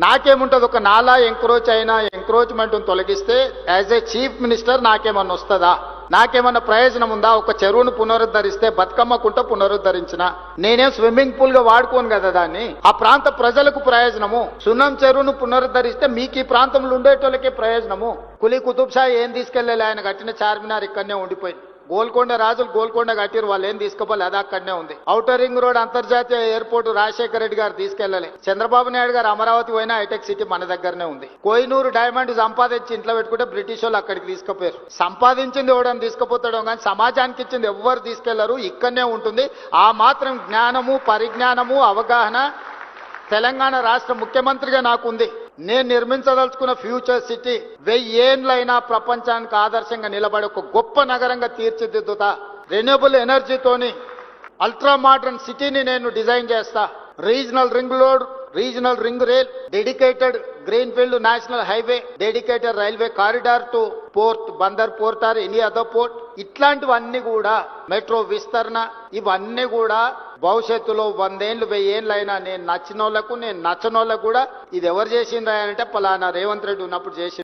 నాకేముంటుంది, ఒక నాలా ఎంక్రోచ్ అయినా ఎంక్రోచ్మెంట్ తొలగిస్తే యాజ్ ఏ చీఫ్ మినిస్టర్ నాకేమన్నా వస్తుందా? నాకేమన్నా ప్రయోజనం ఉందా? ఒక చెరువును పునరుద్ధరిస్తే బతుకమ్మ కుంట పునరుద్ధరించిన నేనేం స్విమ్మింగ్ పూల్ గా వాడుకోను కదా దాన్ని. ఆ ప్రాంత ప్రజలకు ప్రయోజనము. సున్నం చెరువును పునరుద్ధరిస్తే మీకు ఈ ప్రాంతంలో ఉండేటోళ్ళకే ప్రయోజనము. కులీ కుతుబ్ షా ఏం తీసుకెళ్లలే, ఆయన కట్టిన చార్మినార్ ఇక్కడనే ఉండిపోయింది. గోల్కొండ రాజులు గోల్కొండ కట్టిరు, వాళ్ళు ఏం తీసుకోవాలి, అది అక్కడనే ఉంది. ఔటర్ రింగ్ రోడ్ అంతర్జాతీయ ఎయిర్పోర్ట్ రాజశేఖర రెడ్డి గారు తీసుకెళ్లలే. చంద్రబాబు నాయుడు గారు అమరావతి పోయినా హైటెక్ సిటీ మన దగ్గరనే ఉంది. కోహినూరు డైమండ్ సంపాదించి ఇంట్లో పెట్టుకుంటే బ్రిటిష్ వాళ్ళు అక్కడికి తీసుకుపోయారు. సంపాదించింది ఎవడని తీసుకుపోతాడో కానీ సమాజానికి ఇచ్చింది ఎవ్వరు తీసుకెళ్లరు, ఇక్కడనే ఉంటుంది. ఆ మాత్రం జ్ఞానము పరిజ్ఞానము అవగాహన తెలంగాణ రాష్ట్ర ముఖ్యమంత్రిగా నాకుంది. నేను నిర్మించదలుచుకున్న ఫ్యూచర్ సిటీ 1000 ఏళ్లైనా ప్రపంచానికి ఆదర్శంగా నిలబడే ఒక గొప్ప నగరంగా తీర్చిదిద్దుతా. రెన్యూబుల్ ఎనర్జీతోని అల్ట్రా మోడర్న్ సిటీని నేను డిజైన్ చేస్తా. Regional ring road, regional ring rail, dedicated greenfield national highway, dedicated railway corridor to port, Bandar port or any other port, ఇట్లాంటివన్నీ కూడా మెట్రో విస్తరణ, ఇవన్నీ కూడా భవిష్యత్తులో 100 ఏళ్ళు 1000 ఏళ్ళైనా నేను నచ్చినోళ్లకు నేను నచ్చనోళ్లకు కూడా ఇది ఎవరు చేసిండ్రా అంటే పలానా రేవంత్ రెడ్డి ఉన్నప్పుడు చేసి